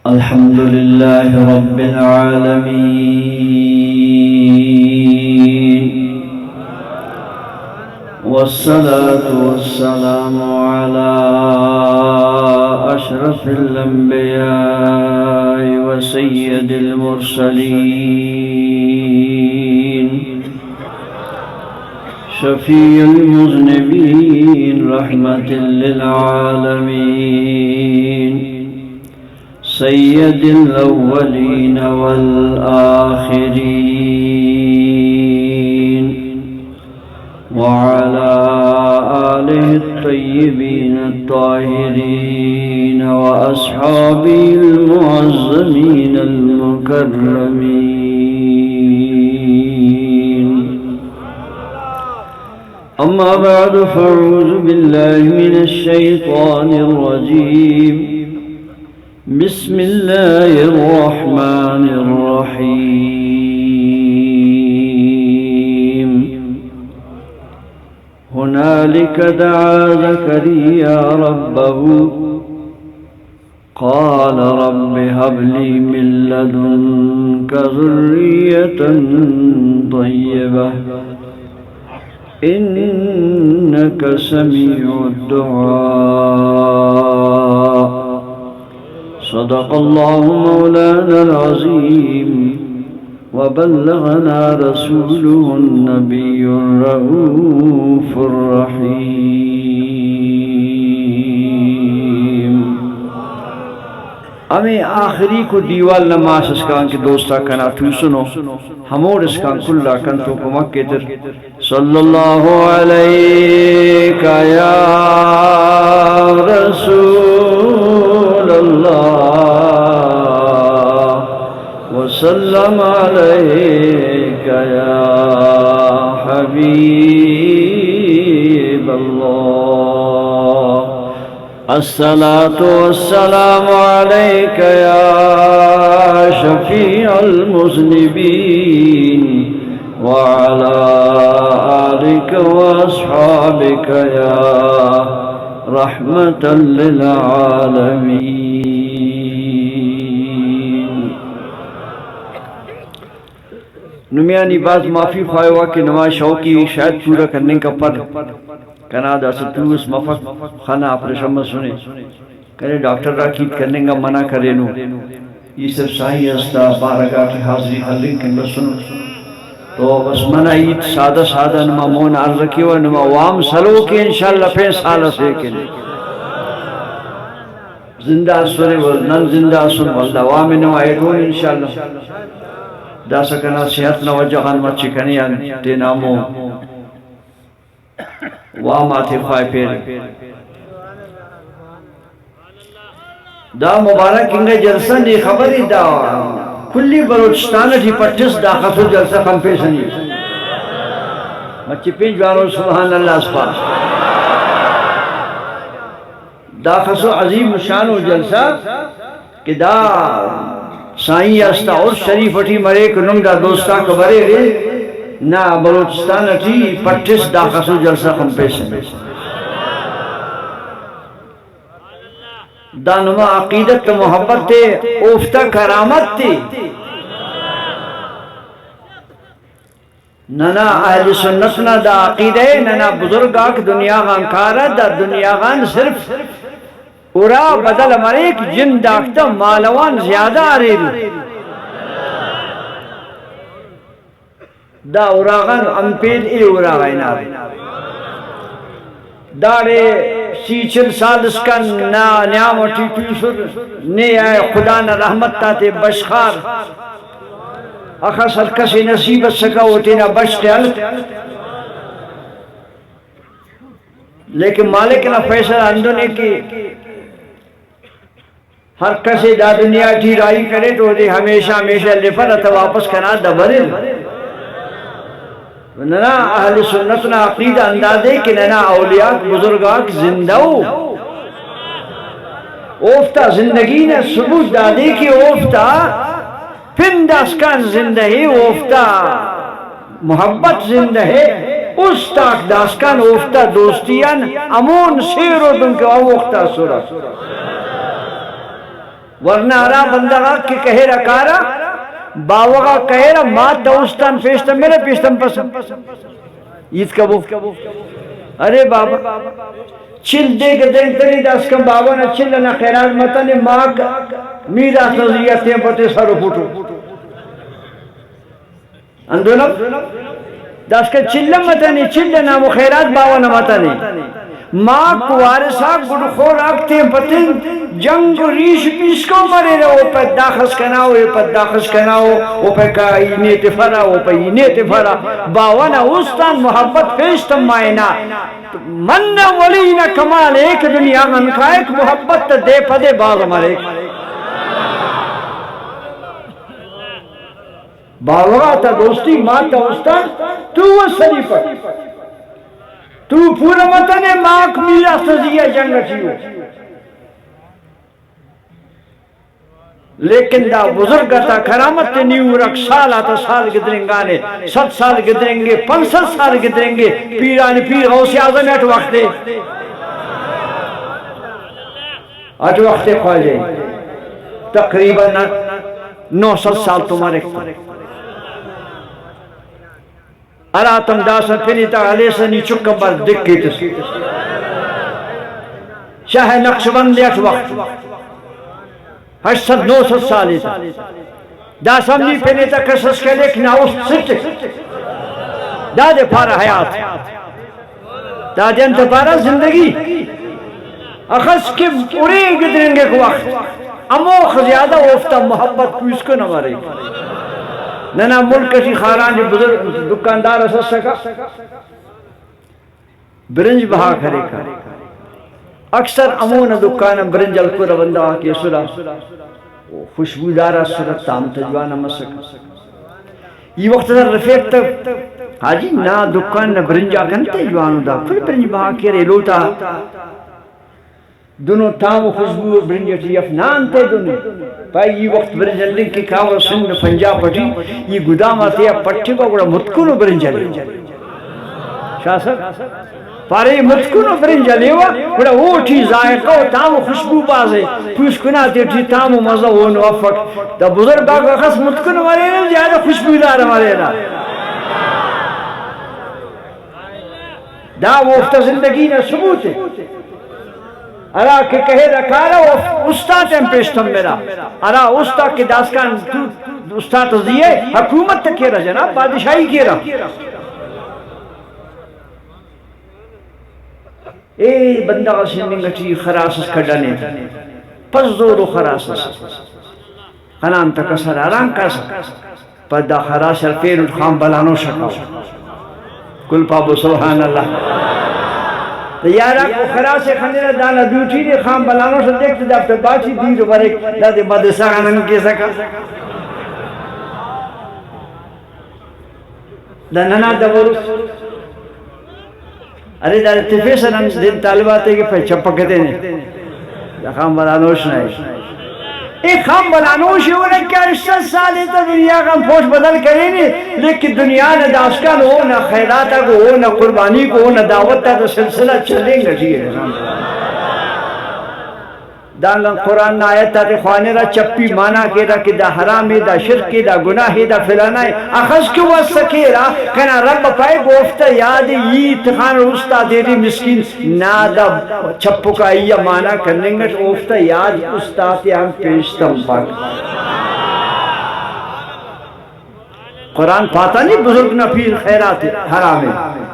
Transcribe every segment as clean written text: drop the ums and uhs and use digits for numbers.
الحمد لله رب العالمين والصلاة والسلام على أشرف الأنبياء وسيد المرسلين شفيع المذنبين رحمة للعالمين سيد الأولين والآخرين وعلى آله الطيبين الطاهرين وأصحابه المعظمين المكرمين أما بعد فأعوذ بالله من الشيطان الرجيم بسم الله الرحمن الرحيم هنالك دعا زكريا ربه قال رب هب لي من لدنك ذرية طيبة إنك سميع الدعاء صدق الله مولانا العظيم وبلغنا رسوله النبي الرؤوف الرحيم ہمیں آخری کو دیوال نماز اسکان کے دوستا کنا تو سنو ہمور اسکان کلا کنتو کو مکہ تر صلی اللہ علیہ یا رسول اللہ وسلم علیک یا حبیب اللہ الصلاة والسلام علیک یا شفیع المذنبین وعلى آلك وأصحابك يا رحمة للعالمين نمیانی بعض معافی خواہ ہوا کہ نماز شوقی شاید پورا کرنے کا پر کنا دا ستوس مفق خانہ آپریشن میں سنے کرے ڈاکٹر راکیت کرنے کا منع کرے نو یہ سب صحیح استا بارگاہ کی حاضری حلین کن بس سنو تو بس منعید سادہ سادہ نما مون عرض کیو نما وام سلو کے انشاءاللہ پین سالہ سے کنے زندہ سنے ورنن زندہ سن والدہ وام نما ایڈون انشاءاللہ دا سکنا صحت نوجہ غن مچی کنیان تینامو وام آتے خواہ پیر دا مبارک انگا جلسہ دی خبری دا کلی بلوچستان جی پٹس دا خصو جلسہ کم پیسنی مچی پینچ بارو سبحان اللہ اسپاس دا خصو عظیم شان و جلسہ کہ دا سائیں استا اور شریف اٹھی مرے کننگ دا دوستا کبرے رے نا بلوچستان اٹھی پٹس دا خصو جلسہ کم پیسنی دا نما عقیدت محبت تے اوفتہ کرامت تے ننا اہل سنتنا دا عقیدہ ہے ننا بزرگاک دنیا غان کارا دا دنیا غان صرف اورا بدل مریک جن داکتا مالوان زیادہ آریدو دا اورا غان امپید ای اورا غین آرے دارے سیچل سال اس کا نیام و ٹیٹوسر نی آئے خدا نہ رحمت تاتے بشخار اخا سرکسی نصیبت سکا ہوتی نہ بشتے حلق لیکن مالک نہ فیصل اندونے کی ہر کسی دا دنیا ٹھی رائی کرے تو دے ہمیشہ ہمیشہ لفر تا واپس کنا دبرے ننا اہل سنتنا عقیدہ اندازے کہ ننا اولیاء بزرگاک زندہ ہو اوفتہ زندگی نے ثبوت دادے کہ اوفتہ پھر داسکان زندہ ہے اوفتہ محبت زندہ ہے اس تاک داسکان اوفتہ دوستیان امون سیرو دن کے اوفتہ سورا ورنہ ارا بندگا کی کہے رکارا باوغا کہے را ما دوستان پیشتم میرے پیشتم پسند عید کبو ارے بابا چل دے گا دیں تنی داس کم بابا نا چل نا خیرات مطانی ماں میرا سزیتیں پتے سارو پوٹو اندونا داس کا چل مطانی چل نا مخیرات بابا نا مطانی ماں کوارسا گڑ خور آگتے پتن جنگ ریش پیس کو مرے رہا اوپا داخس کناو اوپا داخس کناو اوپا کا اینے تفرا اوپا اینے تفرا باوانا اوستان محبت پیشتم مائنا من ولینا کمال ایک دنیا من کا ایک محبت دے پدے باغ مرے باوغا تا دوستی ماں تا اوستان تو وہ سری پر تو پورا مطانے ماک میرا سزیہ جنگ چیو لیکن دا بزرگ تا کرامت نیو رکھ سال آتا سال گدرنگانے 7 سال گدرنگے 500 سال گدرنگے پیران پیر غوث اعظم اٹھ وقتے اٹھ وقتے خواجے تقریباً 900 سال تمہارے اراتم داسا پھنیتا علیسانی چکبر دکھی تس شاہ نقشبند اٹھ وقت 800-900 سالی تا داسا ہم نہیں پھنیتا کسس کے لیک ناؤس سٹ دا دے پارا حیات دا دے انت پارا زندگی اخص کے اڑے گدرنگے کو وقت اموخ زیادہ افتا محبت پوس کو نمارے ننا ملک کی خاران جو بزرگ دکاندار اساس سکا برنج بہا کھرے کا اکثر امون دکانا برنج الکور بندہ آکے سلا خوشبودارا سلا تام تجوانا مسکا یہ وقت در رفیق تک حاجی نا دکان نا برنج آکن تجوانو دا پھر برنج بہا کھرے لوٹا دونوں تام خوشبو برنج یف نان تے دونوں پائی یہ وقت برنج لنگ کی کھاو سنگ پنجا پٹی یہ گدام آتے ہیں پٹی کو بڑا متکنو برنج لنگ شاہ سر پارے متکنو برنج لیوا بڑا اوٹی ذائقہ و تام خوشبو بازے پوش کنا تیٹی تام مزہ و نوفق دا بزرگ آگا خس متکنو مارے نا زیادہ خوشبو دار مارے نا دا وقت زندگی نا ثبوت ہے ارا کہ کہے رکھارا استاد ہم پیشتم میرا ارا استاد کے داسکان استاد تزیے حکومت تک کیا رہا جناب بادشاہی کیا رہا اے بندہ سننگا چی خراسس کھڑانے پس زورو خراسس خنان تک سر آران کاسا پدہ خراس الفیر الخام بلانو شکاو کل پابو سبحان اللہ یارا کو خراس خندر دانا ڈیوٹی نے خام بلانوں سے دیکھتے جب پہ باچی دیر برک دادے مدرسہ آنن کے سکا دننا دورس ارے دادے تفیسن ہم دن طالباتے کے پہ چپکتے ہیں خام بلانوش نہیں ایک خام بلانوش ہونے کیا 80 سالی تا دنیا کا پوش بدل کریں نہیں لیکن دنیا نے داسکان ہو نہ خیراتا کو ہو نہ قربانی کو ہو نہ دعوتا تو سلسلہ چلیں گا جیئے دانگا قرآن نا آیتا تے خوانے را چپی مانا کے دا کہ دا حرام دا شرک دا گناہ دا فلانا ہے اخذ کیوں واسکے را کہنا رب پائے گوفتا یاد یہ اتخان رستا دیری مسکین نا دا چپو کا یہ مانا کرنے گا گوفتا یاد استاتی ہم پیشتم پاک قرآن پاتا نہیں بزرگ نا پیر خیرات حرام ہے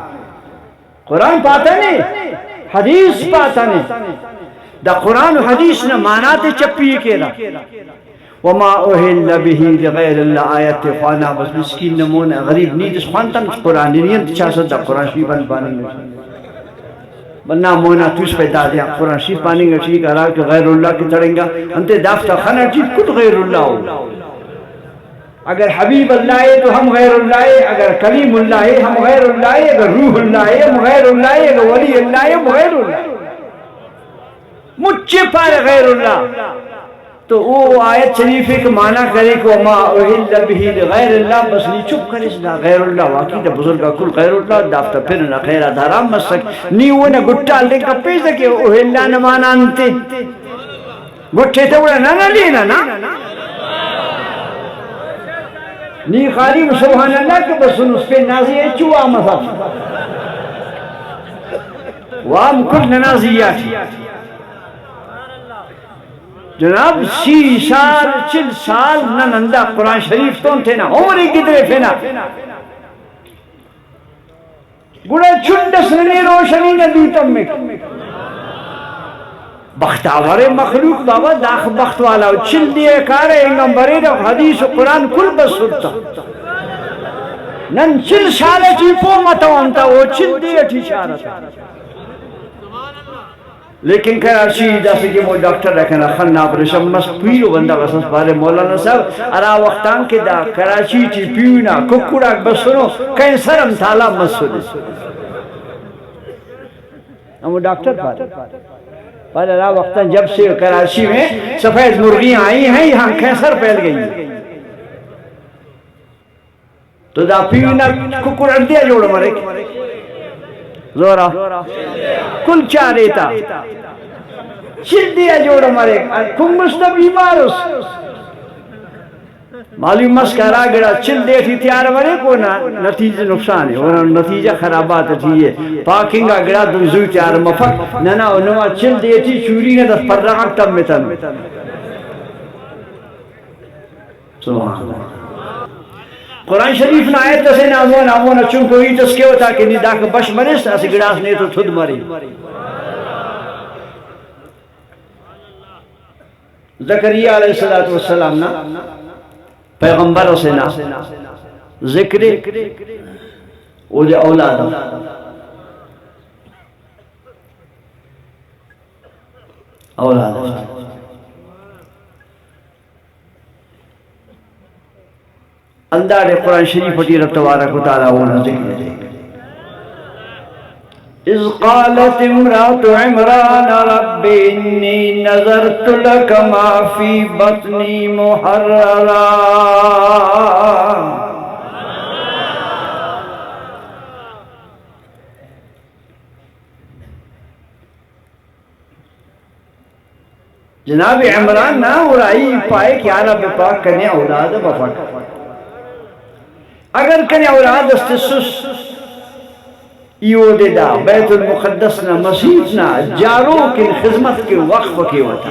قرآن پاتا نہیں حدیث پاتا نہیں دا قرآن و حدیث نے ماناتے چپی کے رہا وما اوہل بہی لغیر اللہ آیت خوانا بس مسکین نمونہ غریب نیدس خوانتا مجھ قرآن نیت چاہتا دا قرآن شریفان بانیں گا بنا مونا توس پہ دادیا قرآن شریف بانیں گا ٹھیک آرہا کہ غیر اللہ کی تڑیں گا انتے دافتا خانہ چیز کت غیر اللہ ہو اگر حبیب اللہ ہے تو ہم غیر اللہ ہے اگر کلیم اللہ ہے ہم غیر اللہ ہے اگر روح اللہ ہے ہم غیر اللہ ہے اگر ولی اللہ ہے ہم غیر اللہ ہے مجھے پار غیر اللہ تو وہ آیت شریفی کے معنی کرے کہ وما اوہل بہی لغیر اللہ بس نہیں چپ کرے سنا غیر اللہ واقعی دا بزرگا کل غیر اللہ دافتا پھرنا خیرہ دارام مسک نی وہ نا گٹا لے کا پیسا کہ اوہل نمانا انتے گٹھے تو بڑا نہ لینا نا نی خالی سبحان اللہ کہ بس اس پہ نازی ہے چوہ مسا وام کل نازیات جناب 30 سال 40 سال ننندہ قرآن شریف تو تھے نا عمری کتنے تھے نا گڑا چندس نے روشنی نبی تم میں بختاور مخلوق بابا داخ بخت والا چل دیئے کارے انگمبری رکھ حدیث و قرآن کل بس سلطا نن 40 سالے چی پو متوانتا وہ چل دیئے تھی شارتا لیکن کراچی جیسے کہ وہ ڈاکٹر رکھنا خلنا پرشم مس پیلو بندہ بسنس بارے مولانا صاحب ارا وقتان کے دا کراچی چی پیونا ککوڑاک بسنو کہیں سرم تھالا مسئلے ہم ڈاکٹر پر ارا وقتان جب سے کراچی میں سفید مرغیاں آئی ہیں یہاں کینسر پھیل گئی تو دا پیونا ککوڑاک دیا جوڑ مرے زورا کل چارے تا چل دیا جوڑا مرے کم مستہ بیمار اس معلوم مسکرہ گڑا چل دیا تھی تیار مرے کو نتیجہ نقصان ہے اور نتیجہ خرابات تھی ہے پاکنگا گڑا دنزو تیار مفق ننا انہا چل دیا تھی چوری نے دس پر رہاں تب میں تب سبحان اللہ قرآن شریف نا آیت سے نامونا چونکو ہی تسکے ہوتا کہ نہیں داکھ بش مرس ایسی گڑاس نہیں تو تھد مری زکریہ علیہ السلام نا پیغمبر سے نا ذکر او دے اولاد اندار قرآن شریف پٹی رب تبارک و تعالیٰ ہونا ذکر ہے اذ قالت امرات عمران رب انی نظرت لک ما فی بطنی محررا جناب عمران نہ اڑائی پائے کہ رب پاک کنے اولاد بفق اگر کنے اولاد استسس ایو دے دا بیت المقدس نا مسیح نا جارو کی خدمت کے وقف کی ہوتا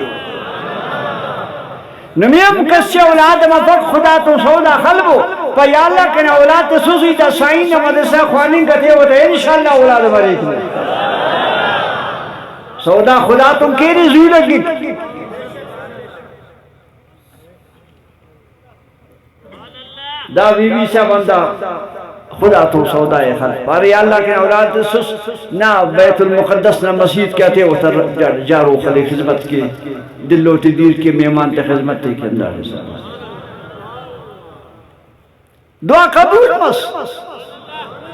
نمیم کس سے اولاد مفق خدا تو سودا خلبو پا یا اللہ کنے اولاد تسوسی تا سائن نا مدرسہ خوانین کتے ہوتا انشاءاللہ اولاد مریک میں سودا خدا تم کیری زیلت گی دا بی بی سے بندہ خدا تو سودا ہے خلق پر یا اللہ کے اولاد سس نا بیت المقدس نا مسجد کہتے ہوتا جارو خلی خدمت کی دل و تدیر کے میمان تے خدمت تے کے اندار دعا قبول مس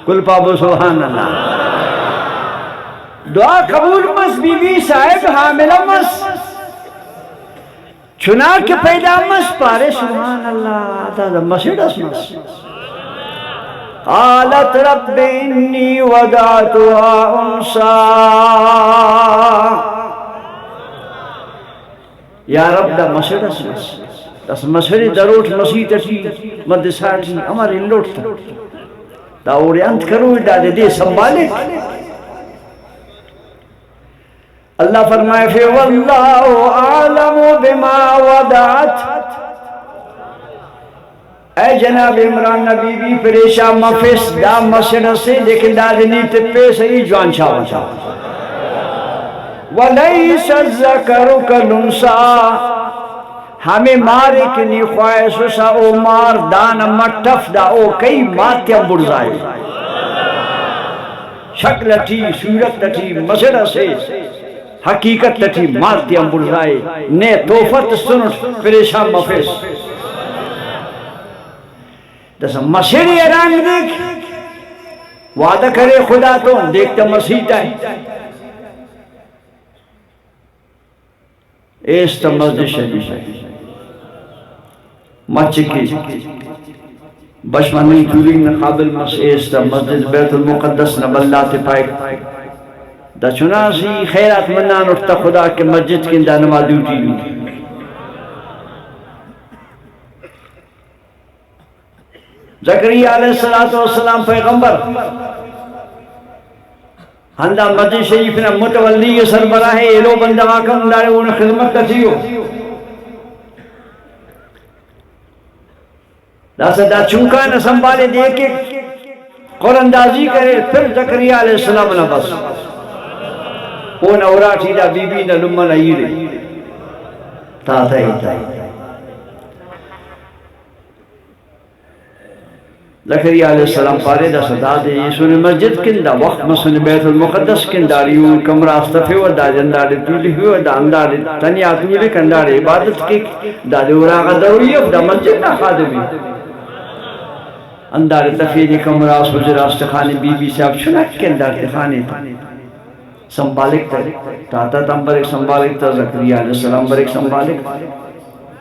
کل پابو سبحان اللہ دعا قبول مس بی بی صاحب حاملہ مس چنا کے پیدا مس پارے سبحان اللہ دا مسجد اس مس قالت رب انی ودعتها انسا یا رب دا مسجد اس مس دس مسجد دروٹ مسیح تشی مدسا تھی ہمارے لوٹ تھا دا اوڑی انت کرو دا دے سنبھالے اللہ فرمائے فی واللہ اعلم بما ودعت اے جناب عمران نبی بھی پریشان مفس دا مسجد سے لیکن دا دنی تپے سہی جوان شاہ بچا وَلَيْسَ الذَّكَرُ كَالْأُنثَىٰ ہمیں مارے کنی خواہش سا او مار دان مٹف دا او کئی ماتیا برزائے شکل تھی صورت تھی مسجد سے حقیقت تھی ماتیا برزائے نے توفت سنٹ پریشان مفس دسا مسیح ایران دیکھ وعدہ کرے خدا تو دیکھتا مسیح ہے ایستا مسجد شریف ہے مچکی بشمانی کورین قابل ایستا مسجد بیت المقدس نباللات پائے دا چنانسی خیرات منان اٹھتا خدا کے مسجد کی اندہ نما دیوٹی زکریا علیہ السلام پیغمبر ہندہ مسجد شریف نے متولی سربراہ ایلو بندہ آکم دارے انہیں خدمت کرتیو دا چونکا نہ سنبھالے دے کے قرآندازی کرے پھر زکریا علیہ السلام نہ بس وہ نورا ٹھیدہ بی بی نہ لمن ایرے تا زکریا علیہ السلام پارے دا صدا دے سن مسجد کن دا وقت مسن بیت المقدس کن داریو کمرہ استفی و دا جندار تولی ہوئی دا اندار تنیا تولی کندار عبادت کی دا دورا غدوری دا مسجد نا خادمی اندار تفیدی کمرہ سجر استخانی بی بی صاحب چنک کن دار تخانی تا سنبالک تا تا تنبرک سنبالک تا زکریا علیہ السلام برک سنبالک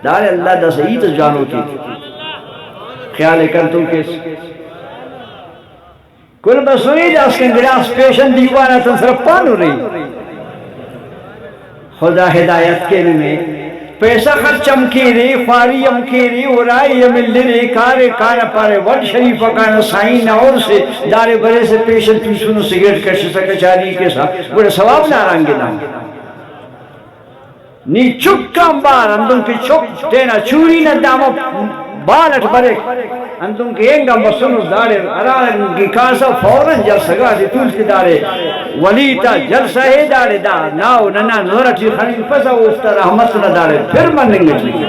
دار اللہ دا سعید جانو کی خیال کرتوں کس کل بسوئی جا اس کے گلاس پیشن دیوانا تن صرف پانو رہی خدا ہدایت کے لئے پیسہ خرچم کی رہی فاریم کی رہی ورائی مل رہی کارے کانا پارے وڈ شریف کانا سائن اور سے دارے برے سے پیشن تیسونو سگیٹ کشی سکچاری کے ساتھ بڑے ثواب نارانگے نام نی چک کام بار اندن کی چک دینا چوری نہ داما بالٹ برک انتم کے انگا مسنو دارے ارانگی کاسا فوراں جل سگا دی تول کی دارے ولیتا جل سہے دارے دا ناو ننا نورتی خلیل پسا اوستا رحمت نہ دارے پھر مننگے چلی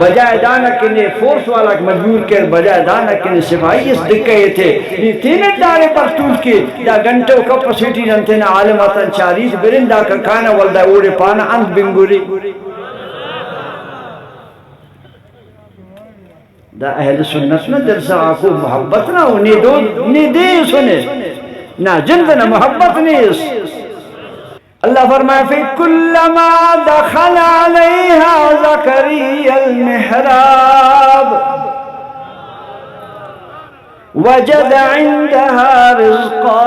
بجائے دانا کنے فورس والا مجبور کر بجائے دانا کنے سپاہی اس دکھئے تھے یہ تینت دارے پر تول کی دا گھنٹوں کپسیٹی ننتینا عالماتاً چالیس برندہ کا کانا والدہ اوڑے پانا اند بنگوری دا اہل سنت نہ درسا آکو محبت نہ ہو نی دے سنے نہ جلد نہ محبت نیس اللہ فرمائے فی کلما دخل علیہا زکریا المحراب وجد عندها رزقا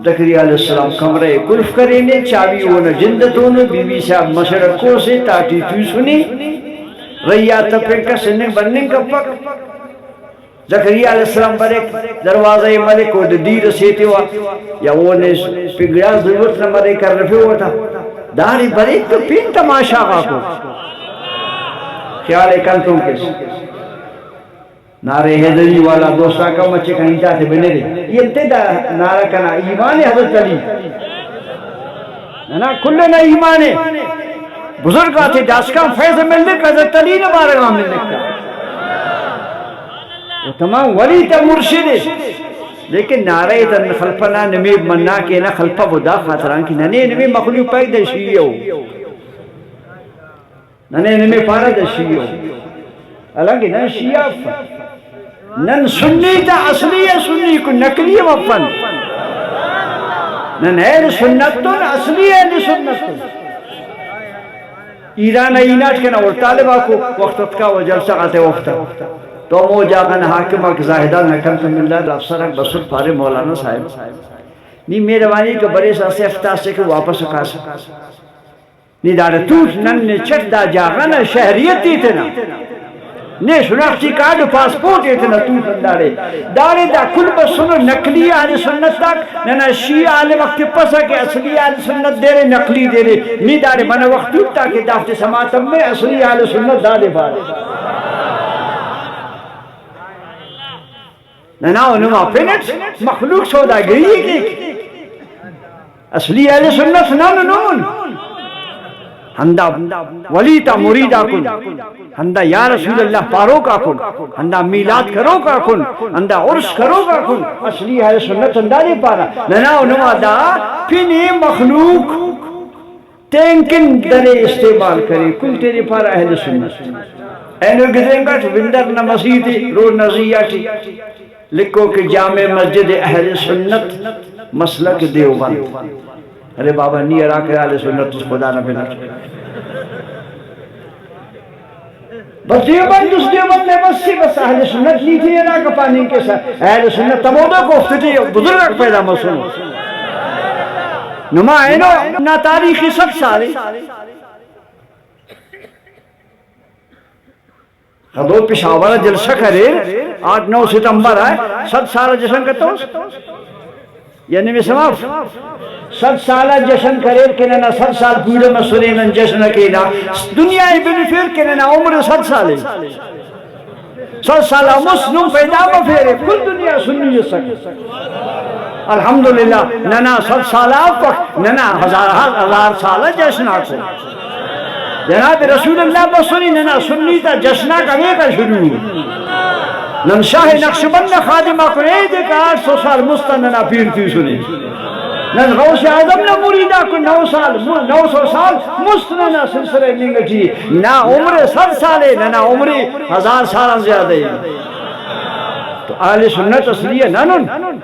زکریا علیہ السلام کمرے کلف کرینے چاوی ہونا جندتوں بی بی صاحب مشرقوں سے تاٹی تو سنی ریات پینکا سننے بننے کا پک زکریا علیہ السلام پر ایک دروازہ ملک کو دیر سیتے ہوا یا وہ نے پگڑا ضرورت نہ مرے کر رفے ہوا تھا داری پر ایک تو پین تماشا آقا کو خیال کنتوں کس نعرے حیدری والا دوسرا کا مچے کہیں جاتے بنے رہے یہ انتدہ نعرہ کنا ایمان حضرت علی نا کلے نا ایمان ہے بزرگ آتے داسکان فیض ملنے کا حضرت علی نے بارگاہ میں لکھتا وہ تمام ولی تا مرشد ہے لیکن نعرہ تن خلپنا نمی مننا کے نا خلپا بدا خاطران کی ننے نمی مخلوق پیک دے شیعہ ہو ننے نمی پارا دے شیعہ ہو حالانکہ نن شیعہ نن سنی تا اصلی ہے سنی کو نکلی ہے وفن نن اہل سنتون اصلی ہے سنتون ایران اینات کے نا اور طالبہ کو وقت کا وہ جلسہ آتے وقت تو مو جاگن حاکمہ کے زاہدہ نکمت من اللہ افسرک بسر پارے مولانا صاحب نی میرے وانی کے بڑے ساسے افتاہ سے کہ واپس اکا سکا نی دارے توٹ نن نے چٹ دا جاگن شہریت دیتے نا نے شناختی کارڈ پاسپورٹ اتنا توت اندارے دارے دا کل بسنو نقلی آل سنت تک ننا شیعہ آل وقت پسا کہ اصلی آل سنت دے رے نقلی دے رے نی دارے منا وقت توتا کہ دافت سماتم میں اصلی آل سنت دادے بارے ننا انما پینٹ مخلوق سودا گئی کی اصلی آل سنت نان نون ہندہ ولیتا مریدہ کن ہندہ یا رسول اللہ پارو کا کن ہندہ میلاد کرو کا کن ہندہ عرص کرو کا کن اصلی اہل سنت انداری پارا ننا انما دا پھنے مخلوق تینکن درے استعمال کرے کل تیرے پارا اہل سنت اینو گزیں گا وندر نمسید رو نزیاتی لکھو کہ جامع مسجد اہل سنت مسلک دیوبند ارے بابا نی ارا کے اہل سنت اس خدا نہ بنا بس دیوبند اس دیوبند میں بس سی بس اہل سنت نہیں تھی ارا کا پانی کے ساتھ اہل سنت تمودہ کو افتتی بزرگ پیدا مسلم نما اینو نا تاریخی سب سارے خدو پشاور جلسہ کرے 8-9 ستمبر ہے 7 سال جشن کرتا ہوں یعنی میں سماف 7 سال جشن کرے کننا 7 سال پورے مسئولین جشن کینا دنیا بنفیر کننا عمر 7 سال 7 سال مسلم پیدا بفیرے کل دنیا سنی سکے الحمدللہ ننا 7 سال وقت ننا ہزار سال جشن آتے جناب رسول اللہ بسنی ننا سنی تا جشنہ کمی کا شروع نن شاہ نقشبند خادمہ کنے دیکھ 800 سال مستننا پیرتی سنی نن غوث اعظم نے مریدہ کو 900 سال مستننا سلسلے ننگٹی نا عمر 7 سالے ننا عمری 1000 سال زیادہ تو اہل سنت اصلیہ ننن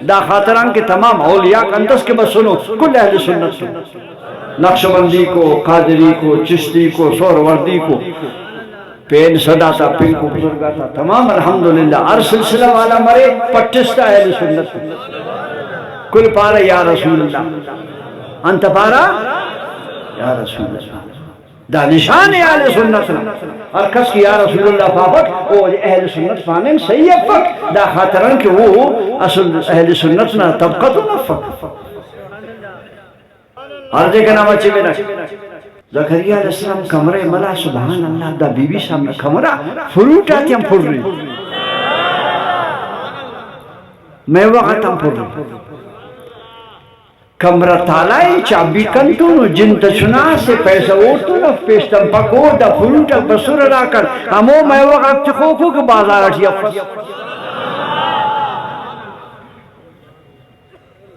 دا خاطران کے تمام اولیاء کندس کے بس سنو کل اہل سنت سنو نقشبندی کو قادری کو چشتی کو سہروردی کو پین صدا تھا پین کو بزرگا تھا تمام الحمدللہ ہر سلسلہ والا مرے پٹستا اہل سنت کل پارا یا رسول اللہ انت پارا یا رسول اللہ دا نشان اہل سنت اور کس کی یا رسول اللہ پاپک وہ اہل سنت پانے صحیح افق دا خاطران کہ وہ اصل اہل سنت نا طبقت نفق عرضے کا نام اچھے بنا زکریہ علیہ السلام کمرے ملا سبحان اللہ دا بی بی سامنے کمرہ فروٹ آتی ہم پھر رہی میں وقت ہم پھر رہی کمرہ تالائی چابی کنتونو جنت چنا سے پیسہ اوٹو نف پیشتم پکو دا فروٹ بسور را کر ہمو میں وقت تخوکو کے بازار اٹھی افس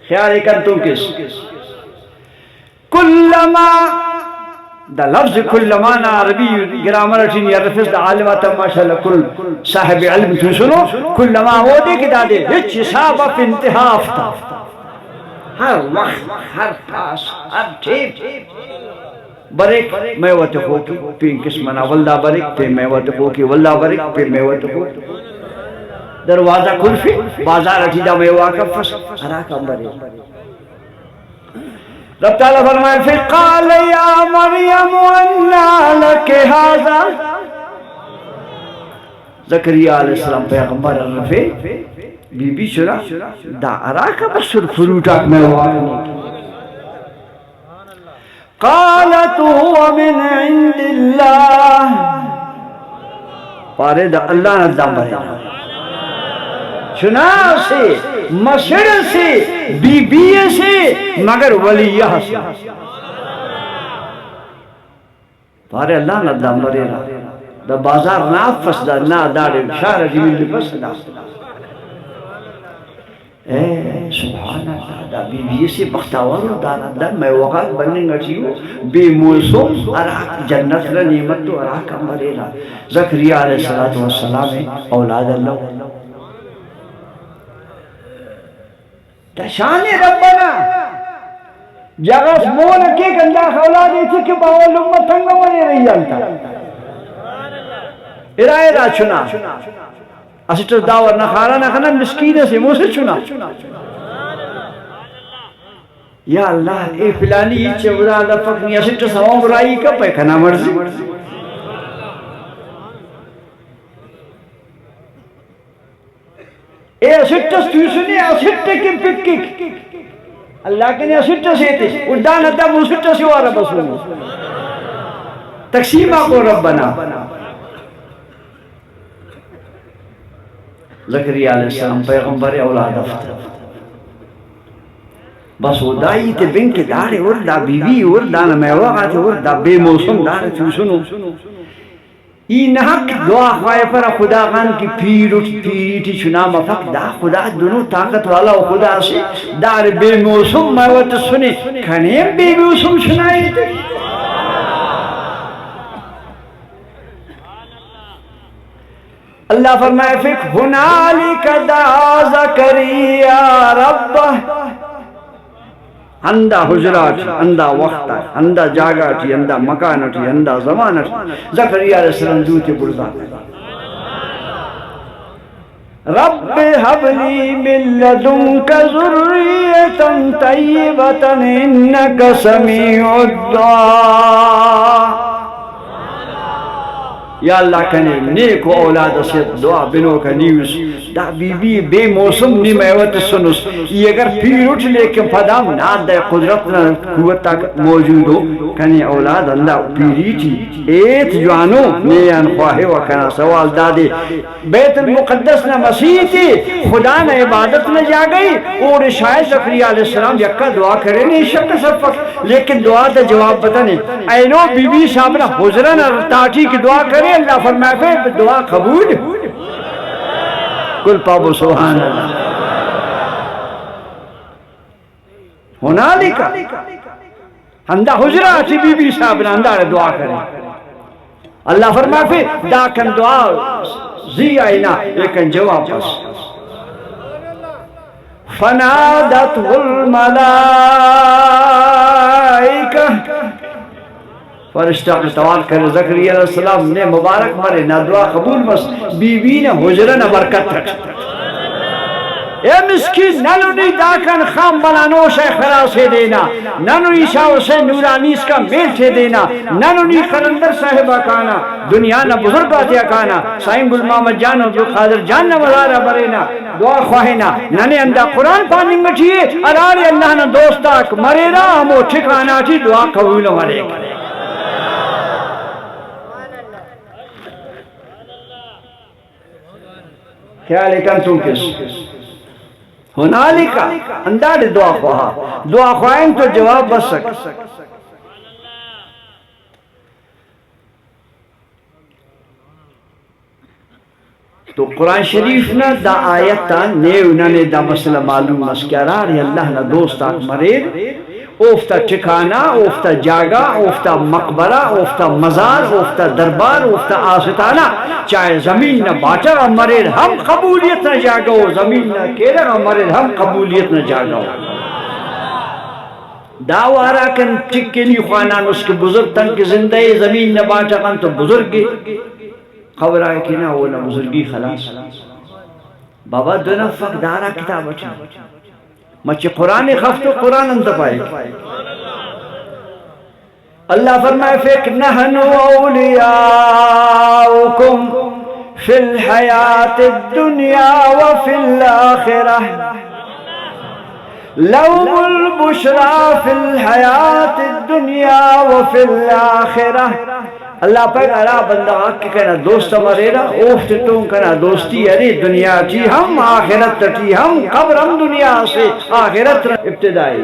خیال کنتون کس کلما دا لفظ کلما نا عربی گرامر اٹھین یا رفظ دا عالمات ماشاءاللہ کل صاحب علم تو سنو کلما ہو دے کہ دا دے ہچ صاحب اپ انتہا آفتا ہر وقت ہر پاس ہر ٹھیپ بریک میں وقت خوکی پین قسمنا واللہ بریک پین میں وقت خوکی واللہ بریک پین میں وقت خوکی دروازہ کلفی بازار اٹھی دا میں واقف فس حراکم بریک رب تعالیٰ فرمائے پھر قال یا مریم انا لک ھذا زکریا علیہ السلام پیغمبر رفے بی بی چرا دا اراکا بسر فروٹاک میں واقعی قالت هو من عند اللہ پارے دا اللہ ندام برے چنا سے مشر سے بی بی سے مگر ولیہ سے پارے اللہ ندام برے دا بازار نافس دا نا داڑے شارع جمیل پس دا اے سبحان اللہ دا بی بی سے بختاور دانا دا میں وقت بننے گا بے موسم اراک جنت را نعمت تو اراک امبرے را زکریہ علیہ السلام اولاد اللہ شان ربنا جغس مول کے گندا اولادی تھی کہ باول امت تنگا منے رہی جانتا ارائے را چنا اسیٹر داور نخارا نخنا مسکین سے مو سے چنا یا اللہ اے فلانی چورا لفقنی اسیٹر سوام رائی کا پیکھنا مرضی اے اسٹس تیسنی اسٹے کی پکی اللہ کے نے اسٹس سے تھی اڈان ادام اسٹس سے وارا بسلوں تقسیمہ کو ربنا زکریہ علیہ السلام پیغمبر اولاد افتر بس وہ دائی تے بن کے دارے اور دا بی بی اور دانا میں وقت اور دا بے موسم دارے تیسنو این حق دعا خواہ پر خدا خان کی پیر اٹھ پیٹی چنا مفق دا خدا دنو طاقت والا خدا سے دار بے موسم موت سنے کھنے بے موسم سنائی تھے اللہ فرمائے فک ہنالک دعا زکریہ ربہ اندہ حجرات اندہ وقت اندہ جاگات اندہ مکانات اندہ زمانات زکریہ علیہ السلام دوتے بردان رب حب لی من لدنک ذریتا طیبتا انکا سمیع الدعا یا اللہ کنے نیک و اولاد سے دعا بنو کا نیوز دا بی بی بے موسم نی میوت سنس یہ اگر پیر اٹھ لیکن پدام ناد دے قدرت نہ قوت تک موجود ہو کنے اولاد اللہ پیری تھی ایت جوانو نیان خواہے وکنا سوال دادے بیت المقدس نہ مسیح تھی خدا نہ عبادت نہ جا گئی اور شاید زکریا علیہ السلام یکا دعا کرے نہیں شک سفق لیکن دعا دا جواب بتانے اینو بی بی صاحب نہ حجرہ نہ تاٹھی کی دعا کرے اللہ فرمائے پہ دعا قبول کل پابو سبحان اللہ ہنالکا ہندہ حجرہ تھی بی بی صاحب نہ ہندہ دعا کرے اللہ فرمائے پہ دا کن دعا زی آئینا لیکن جواب بس فنادته الملائکہ فرشتہ سوال کرے زکریا علیہ السلام نے مبارک مرے نہ دعا قبول بس بی بی نے حجرہ نہ برکت رکھ اے مسکین ننو نی داکن خام بنا نوش خرا سے دینا ننو عیسیٰ حسین نورانیس کا میل سے دینا ننو نی قلندر صاحبہ کانا دنیا نہ بزرگ آتیا کانا سائن گل محمد جان عبد القادر جان نہ مزارہ برینا دعا خواہینا ننے اندہ قرآن پانی مٹھئے اراری اللہ نہ دوستاک مرے را ہمو ٹھکانا تھی دعا قبول مرے گا کیا لیکن تم کس ہنالکا انداز دعا خواہن تو جواب بس سک تو قرآن شریف نا دا آیت تا نیو ننے دا مسئلہ معلوم مسکرار اللہ نا دوستاک مرید اوفتا ٹھکانا اوفتا جاگا اوفتا مقبرہ اوفتا مزار اوفتا دربار اوفتا آستانہ چاہے زمین نہ باٹا مرید ہم قبولیت نہ جاگا ہو زمین نہ کیرا مرید ہم قبولیت نہ جاگا ہو داوارا کن ٹکینی خوانان اس کے بزرگ تن کی زندہ زمین نہ باٹا کن تو بزرگی خبر آئے کہ نہ وہ نہ بزرگی خلاص بابا دو نفق دارا کتاب اچھا مچہ قرآن خفت و قرآن انت پائے اللہ فرمائے فیک نحنو اولیاؤکم فی الحیات الدنیا وفی الآخرہ لهم البشرى في الحیات الدنیا وفی الآخرہ اللہ پاک ارا بندہ آکے کہنا دوست مریرا اوفت تون کہنا دوستی ارے دنیا چی ہم آخرت تٹی ہم قبر ہم دنیا سے آخرت ابتدائی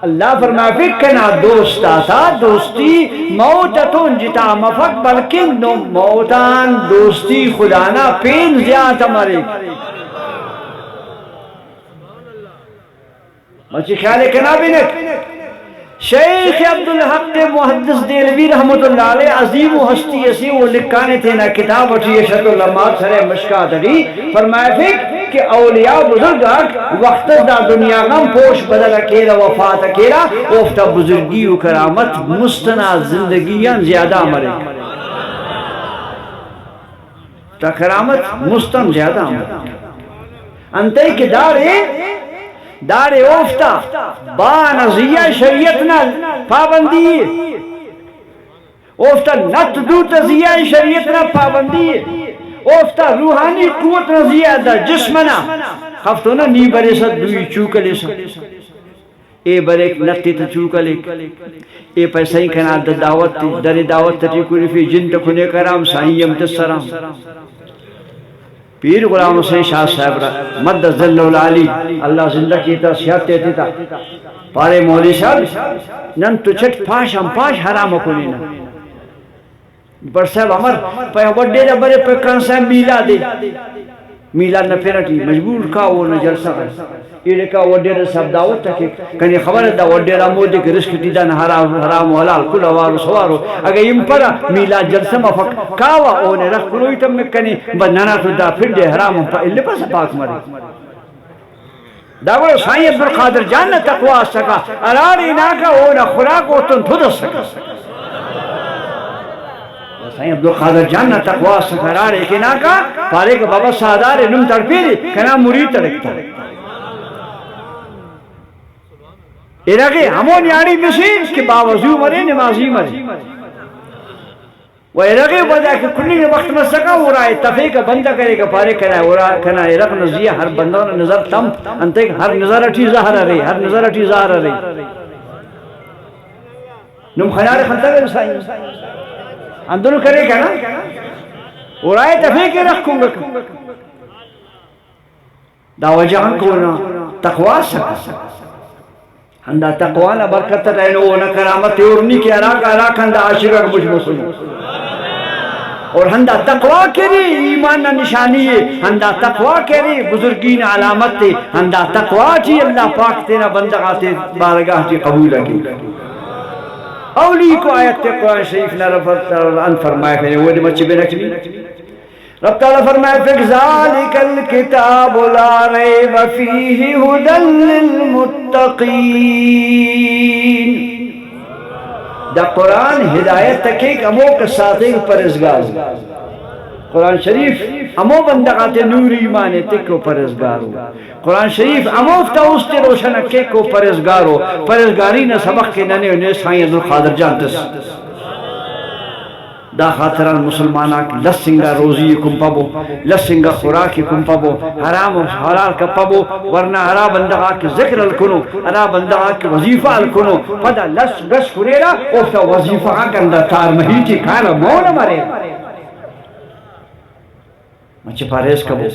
اللہ فرمائے پھر کہنا دوستا تھا دوستی موتتون جتا مفق بلکن موتان دوستی خدانا پین زیادہ مرے مجھے خیال ہے کہنا بھی نک شیخ عبدالحق محدث دیلوی رحمت اللہ علیہ عظیم و ہستی اسی وہ لکھانے تھے نا کتاب اٹھی اشہد علمات سر مشکات اٹھی فرمائے تھے کہ اولیاء بزرگاک وقت دا دنیا غم پوش بدل اکیرا وفات اکیرا اوفتا بزرگی و کرامت مستنا زندگیاں زیادہ مرے تا کرامت مستن زیادہ مرے انتے کہ دار اوفتا بانزیہ شریعتنا پابندی اوفتا نت دو تزیہ شریعتنا پابندی اوفتا روحانی قوت نزیہ دا جسمنا خفتونا نی برے سا دوی چوکلے سا اے بریک نتی تا چوکلے اے پیسائی کنا دا دعوت در دعوت تی کوری فی جن تکنے کرام سائیم تسرام پیر غلام حسین شاہ صاحب مد ذل العالی اللہ زندہ کیتا صحت دیتی تا پارے مولی صاحب نن تو چھٹ پاش ہم پاش حرام کنی نا پر صاحب عمر پہ وڈے دا برے پر کانسا میلا دے میلا نہ پھرٹی مجبور کا وہ نہ جلسہ ہے یہ کا وڈے دا سب دعوت تک کنی خبر دا وڈے دا مودے کہ رزق دیدن حرام و حلال کل وارو سوارو اگر یم پرا میلا جلسہ مفق کاوا اونے رکھ کلوی تم میں کنی بنانا تو دا پھر دے حرام پا اللہ پاس پاک مرے دا وہ سائیں عبد القادر جان نہ تقوی سکا اراری ناکا اونا خوراک اوتن تھدس سکا سائیں عبد القادر جان نہ تقوی سکا اراری کی ناکا پارے کہ بابا سادار نم ترپی دی کنا مرید ترکتا ایرا کہ ہمون یاری مسیح کہ باوضو مرے نمازی مرے ویرغی وجہ کہ کنی وقت میں سکا ہو رہا ہے تفیق بندہ کرے گا پارے کرا ہو رہا کنا رغ نزیہ ہر بندہ نظر تم انتے ہر نظر اٹھی ظاہر رہی ہر نظر اٹھی ظاہر رہی نم خیال خلطہ گئے سائی اندر کرے گا نا ہو رہا ہے تفیق رکھوں گا دا وجہ کو نا تقوی سکا ہندہ تقوانا برکت رہنو نا کرامت اورنی کی عراق ہندہ عاشقہ کا مجھ مسلم اور ہندہ تقوی کری ایمان نشانی ہے ہندہ تقوی کری بزرگین علامت تے ہندہ تقوی چی اللہ پاک تینا بندگاتے بارگاہ چی قبول رکھی اولی کو آیت قرآن شریف نے رب فرمائے پھر وہ مچی بے رکھنی رب تعالیٰ فرمائے فِقْ ذَلِكَ الْكِتَابُ لَا رَيْبَ فِيهِ هُدًى لِلْمُتَّقِينَ دا قرآن ہدایت تکی امو کے ساتھے پرزگار قرآن شریف امو بندگات نور ایمان تکو پرزگارو قرآن شریف امو فتاوستے روشن کے کو پرزگارو پرزگاری نہ سبق کے ننے انہیں سائیں عبدالقادر جانتس دا خاطران مسلمانہ کی لسنگا روزی کم پابو لسنگا خوراکی کم پابو حرام و حلال کا پابو ورنہ ارا بندگا کی ذکر الکنو ارا بندگا کی وظیفہ الکنو پدا لس گس کریرا اوفتا وظیفہ کندہ تار محیطی کھانا مونا مرے مچے پاریس کبو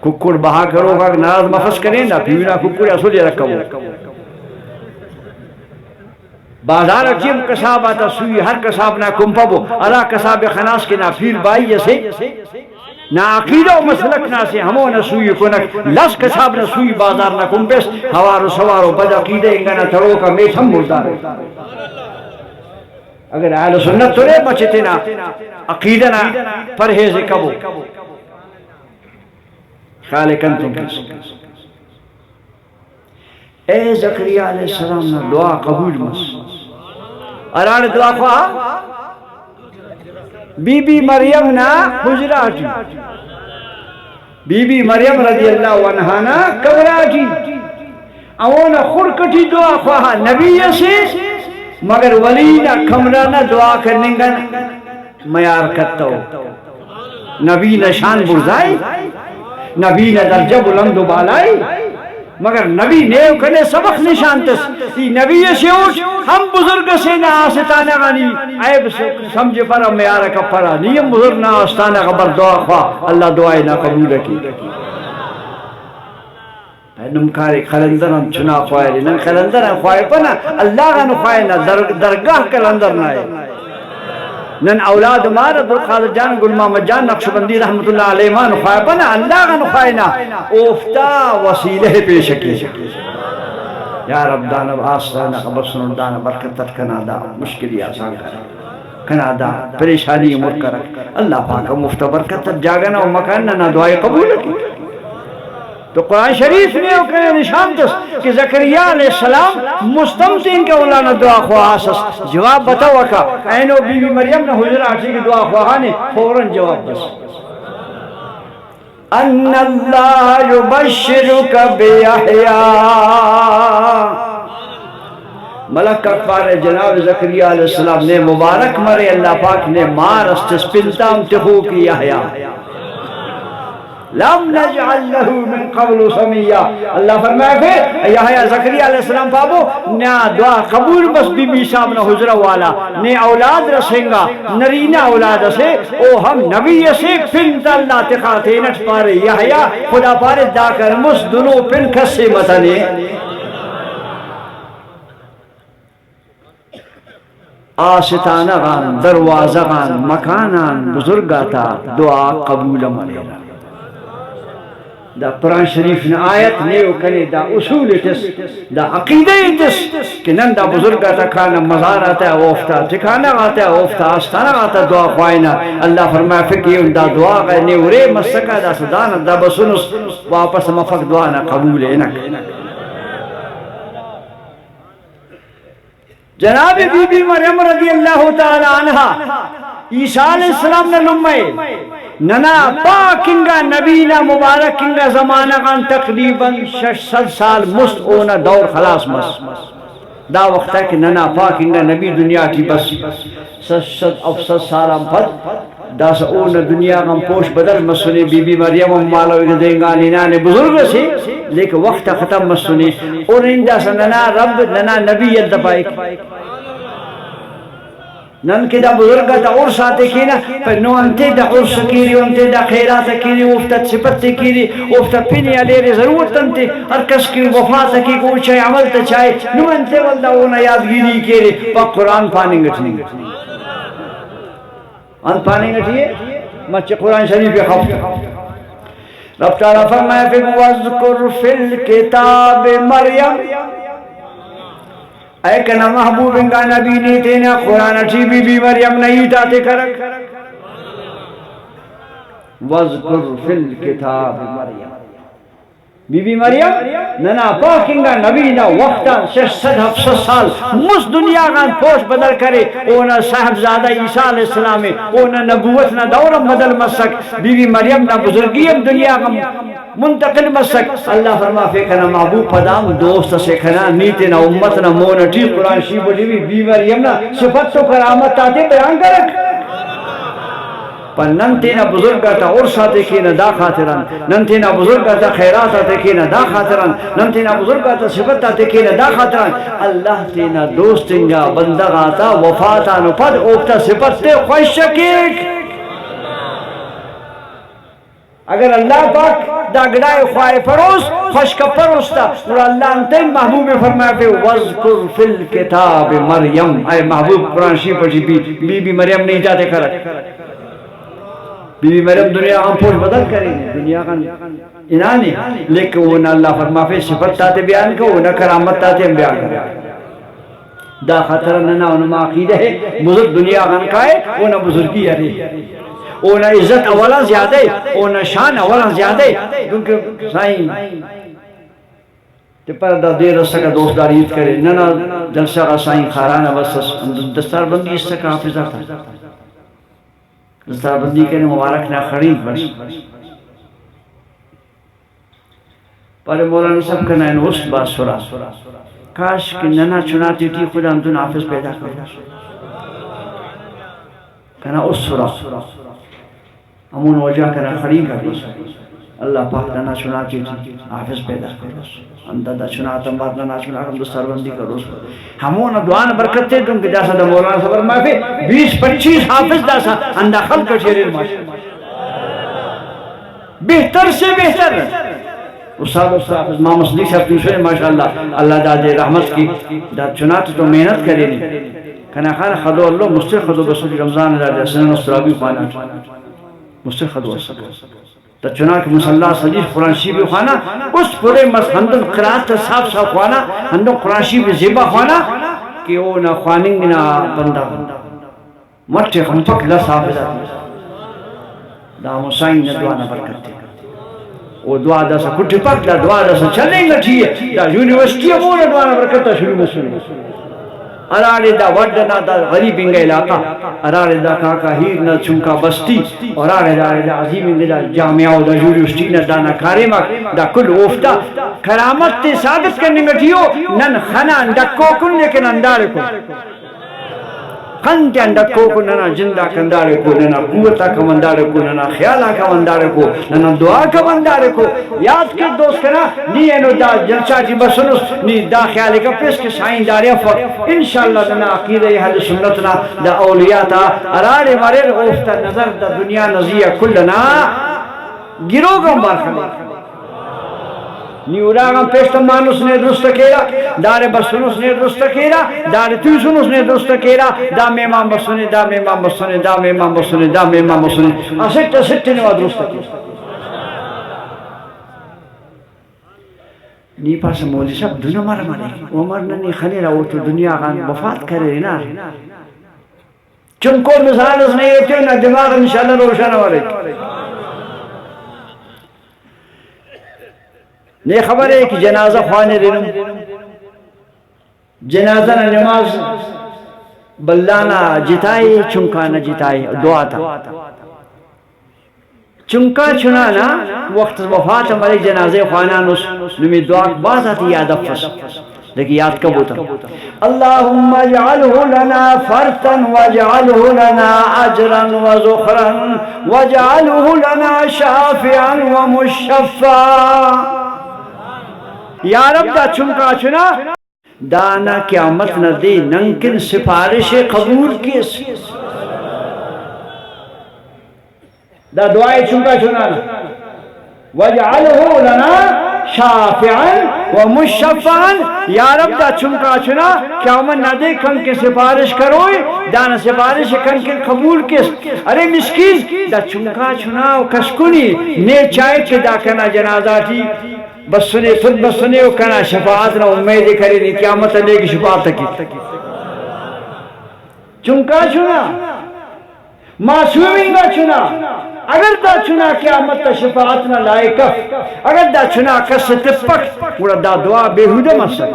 ککر بہا کرو گا ناراض مفس کریں نا پیونا ککر اصولی رکھو بازار اچیم کساب آتا سوئی ہر کساب نا کمپبو ارا کساب خناس کے نا پھیر بائی جسے نا عقیدہ و مسلک نا سے ہمو نا سوئی کنک لس کساب نا سوئی بازار نا کمپس ہوارو سوارو بد عقیدہ انگا نا تھرو کا میٹ ہم ملدار اگر اہل سنت تو رے بچتے نا عقیدہ نا پرہیز کبو خالقن تم کس اے زکریہ علیہ السلام نا دعا قبول مس اران دعا خواہ بی بی مریم نا حجراتی بی بی مریم رضی اللہ عنہ نا قبراتی اونا خورکتی دعا خواہ نبی سے مگر ولی نا کمرانا دعا کرنے گا میار کرتا ہو نبی نا شان برزائی نبی نا درجہ بلند و بالائی مگر نبی نیو کنے سبق نشانتس ای نبی سے اوش ہم بزرگ سے نا آستانہ غنی عیب سمجھ پرا میارہ کا پرا نیم بزرگ نا آستانہ غبر دعا خواہ اللہ دعائی نا قبول رکی نمکاری خلندر ہم چنا خواہ لی نم خلندر ہم خواہ پنا اللہ غن خواہ نا درگاہ کلندر نائے نن اولاد مار عبدالقادر جان گل محمد جان نقشبندی رحمت اللہ علیہ مان خواہ پنا اللہ غن خواہ نا اوفتا وسیلہ پیش کی یا رب دانا آسانا خبر سنو دانا برکتت کنا دا مشکلی آسان کنا دا پریشانی امور کرک اللہ پاکا مفتا برکتت جاگنا و مکاننا نا دعائی قبول کی تو قرآن شریف نے اوکے نشان دس کہ زکریہ علیہ السلام مستمتین کے اولانا دعا خواہ آسس جواب بتاو کا اینو بی بی مریم نے حجرہ آٹھی کی دعا خواہ نے فوراں جواب دس ان اللہ یبشرک بیحیاء ملک اکبر جناب زکریہ علیہ السلام نے مبارک مرے اللہ پاک نے مار استس پلتام تخو کی یحیاء لم نجعل له من قبل سمیہ اللہ فرمائے پھر یحیاء زکریہ علیہ السلام پابو نا دعا قبول بس بی بی صاحب نا حجرہ والا نے اولاد رسیں گا نرینہ اولاد سے او ہم نبی سے پنت اللہ تقاتینت پارے یحیاء خدا پارے دا کر مس دنو پن کسے متنے آستانہ غان دروازہ غان مکانان بزرگاتا دعا قبول ملینا دا قرآن شریف نے آیت نیو کنے دا اصول تس دا عقیدہ تس کہ نن دا بزرگا تا کھانا مزار آتا ہے اوفتا ٹھکانا آتا ہے اوفتا آستانا آتا دعا خوائنا اللہ فرمائے فکی دا دعا غیر نیو رے مسکا دا صدانا دا بسنس واپس مفق دعانا قبول انک جناب بی بی مریم رضی اللہ تعالی عنہ عیسیٰ علیہ السلام نے لمحے ننا پاکنگا نبینا مبارکنگا زمانہ غان تقریباً 600 سال مست اونا دور خلاص مس دا وقت ہے کہ ننا پاک انگا نبی دنیا کی بس 700 سالم پد دا سا اون دنیا غم پوش بدل مسونی بی بی مریم و مالو اگدینگا نینان بزرگ سی لیکن وقت ختم مسونی اور اندہ سا ننا رب ننا نبی یدپائک نن کے دا بزرگا تا عرص آتے کی نا پر نو انتے دا عرص کیری انتے دا خیرات کیری افتا سپت کیری افتا پینی علیہ ضرورت انتے ہر کس کی وفات کی کو چاہے عمل تا چاہے نو انتے والدہ اونا یادگیری کیری پا قرآن پانی گٹھنی ان پانی گٹھیے مچ قرآن شریف خفت رب تعالیٰ فرمائے پھر وَذْكُرْ فِي الْكِتَابِ مَرْيَمْ اے کنا محبوب انگا نبی نیتے نا قرآن اچھی بی بی مریم نہیں تاتے کرک وَذْكُرْ فِي الْكِتَابِ مَرْيَمْ بی بی مریم ننا پاک انگا نبی نا وقتا 600 سال مس دنیا گان پوش بدل کرے اونا صاحبزادہ عیسیٰ علیہ السلام اونا نبوت نا دورم بدل مسک بی بی مریم نا بزرگیم دنیا گان منتقل مسک اللہ فرما فیکنا محبوب پدام دوست سیکھنا نیتے نا امت نا مونٹی قرآن شیب دیوی بی مریم نا صفت تو کرامت تاتے بیان کرک پر نن تینا بزرگا تا عرصا تکینا دا خاطران نن تینا بزرگا تا خیراتا تکینا دا خاطران نن تینا بزرگا تا صفتا تکینا دا خاطران اللہ تینا دوستنگا بندگا تا وفاتا نو پد اوکتا صفت تے خوش شکیک اگر اللہ پاک دا گڑائے خواہ پروس خوش کا پروس تا اور اللہ انتین محبوب فرمایا پہ وَذْكُرْ فِي الْكِتَابِ مریم اے محبوب قرآن شیف پڑھی بی بی مریم نہیں جاتے کرک بی بی مریم دنیا ہم پوش بدل کریں دنیا کا انانی لیکن وہ اللہ فرما پہ صفت تاتے بیان کو وہ کرامت تاتے بیان کریں دا خطر ننا انما عقیدہ ہے بزرگ دنیا غن کا ہے وہ بزرگی ہے اونا عزت اولا زیادہ ہے اونا شان اولا زیادہ ہے کیونکہ سائن پر دا دیر رسا کا دوست داری عید کرے ننا جلسہ کا سائن خارانا بس دستار بندی اس سے کا حافظہ تھا دستار بندی کرنے مبارک نہ خرید بس پر مولانا سب کا نائن اس بات سرا کاش کہ ننا چناتی تھی خدا ہم حافظ پیدا کرنا کہنا اس سرا ہمون وجہ کرنا خرید کر اللہ پاک ننا چناتی تھی حافظ پیدا کرنا اندہ چناتا مات ننا چناتا دستار بندی کر ہمون دعان برکت تے تم کہ جیسا دا مولانا صبر میں پہ 20-25 حافظ دا سا اندہ خلق کا شیرین ماشاء بہتر سے بہتر استاد حافظ ماں مسلک صاحب دوسرے ماشاءاللہ اللہ دا دے رحمت کی دا چناتا تو محنت کرے نہیں کہنا خانا خدو اللہ مستر خدو بسولی رمضان دا دے سنن استرابی خوانا مستر خدو اسکا تا چنانکہ مسلح صدیق قرآن شیف خوانا اس پورے ہندن قرآن تا صاف صاف خوانا ہندن قرآن شیف زیبا خوانا کہ او نا خواننگ نا بندہ مٹھے خنپک لصاف دا مسائن نا دعانا برکت او دعا دا سا کٹی پک دا دعا دا سا چلیں گا چیئے دا یونیورسٹی امونا دعانا برکت تا شروع مسئلہ ارارے دا وڈنا دا غریب انگا علاقہ ارارے دا کاکا ہیر نا چنکا بستی ارارے دا عظیم انگا دا جامعہ دا یونیورسٹی نا دانا کاریمک دا کل اوفتا کرامت تے ثابت کرنے گا ٹھیو نن خنا اندکو کن لیکن اندارے کن خن کے اندکو کن ننا جندہ کندارے کو ننا قوتا کا مندارے کو ننا خیالہ کا مندارے کو ننا دعا کا مندارے کو یاد کے دوست کنا نی اینو دا جلسہ کی بسنس نی دا خیالے کا پیس کے سائن دارے فر انشاءاللہ ننا عقیدہ حل سنتنا دا اولیاء تا ارارے مرر اوفتا نظر دا دنیا نظیہ کلنا گرو گم بارخلے نیوراغم پیشتا مانوس نے درست کیرا دار بسنوس نے درست کیرا دار تیسنوس نے درست کیرا دا میمان بسنے دا میمان بسنے دا میمان بسنے دا میمان بسنے اسٹ اسٹ نوا درست کیرا نی پاس مولی سب دنیا مر مانے عمر ننی خلیرہ وہ تو دنیا غان وفات کرے نا چنکو مثال اس نے یہ نا دماغ انشاءاللہ روشن والے نے خبر ہے کہ جنازہ خوانے رنم جنازہ نماز بلانا جتائے چنکانا جتائے دعا تا چنکا چنانا وقت وفات ہمارے جنازے خوانا نمی دعا باز آتی یاد افس لیکن یاد کب ہوتا اللہم اجعلہ لنا فرطا واجعلہ لنا اجرا وزخرا واجعلہ لنا شافعا ومشفا. یا رب دا چمکا چنا دانا قیامت نہ دے ننکن سفارش قبول کیس دا دعائے چمکا چنانا وَجْعَلْهُ لَنَا شَافِعًا وَمُشَّفَّعًا. یا رب دا چمکا چنا قیامت نہ دے کن کے سفارش کروئے دانا سفارش کن کے قبول کیس. ارے مسکین دا چمکا چنا کسکنی نے چاہے کہ دا کنا جنازہ تھی بس سنے خود بس سنے و کنا شفاعت نہ امید کرے نہیں قیامت لے کی شفاعت کی چمکا چنا معصومین کا چنا اگر دا چنا قیامت تا شفاعت نہ لائے کف اگر دا چنا کس تپک گوڑا دا دعا بیہودہ مسئل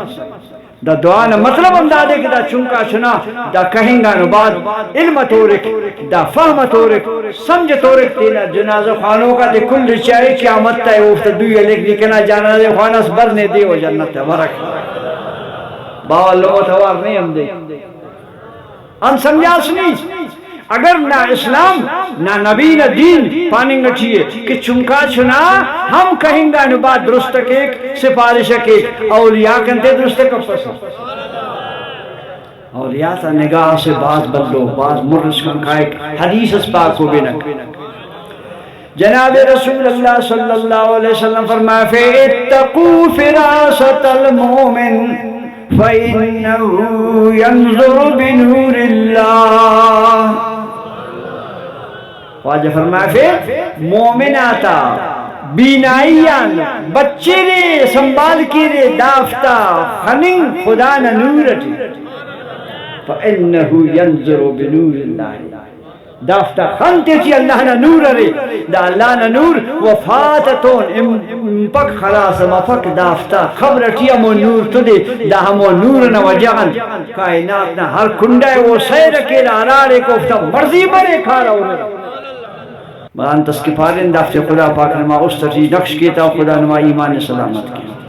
دا دعا نہ مطلب اندازے کہ دا چمکا چنا دا کہیں گا نو بعد علم تورک دا فہم تورک سمجھ تورک تینا جنازہ خانوں کا دے کل چاہے قیامت تا اوفت دوئی لکھ لکھنا جنازہ خانہ سبرنے دے و جنت برک باو اللہ توار نہیں ہم دے ہم سمجھا سنی اگر نہ اسلام نہ نبی نہ دین پانی گا چیئے کہ چمکا چنا ہم کہیں گا نبات درست ایک سفارش ایک اولیاء کنتے درست کب پسند اولیاء تا نگاہ سے باز بدلو باز مرس کن کائک حدیث اس پاک کو بھی نک جناب رسول اللہ صلی اللہ علیہ وسلم فرمایا فَاتَّقُوا فِرَاسَةَ الْمُؤْمِنِ فَإِنَّهُ يَنْظُرُ بِنُورِ اللَّهِ. واجہ فرمایا پھر مومن آتا بینائیان بچے رے سنبھال کی رے دافتا خننگ خدا نہ نورتی فَإِنَّهُ يَنْظُرُ بِنُورِ اللَّهِ. دافتا خنتے تھی اللہ نہ نور رے دا اللہ نہ نور وفاتتون امپک خلاص مفک دافتا خبر ٹیا مو نور تو دے دا ہمو نور نہ وجہن کائنات نہ ہر کنڈے وہ سیر کے لارارے کو افتا مرضی برے کھارا ہونے بان تسکفارن دافت خدا پاک نما اس تجی نقش کیتا خدا نما ایمان سلامت کی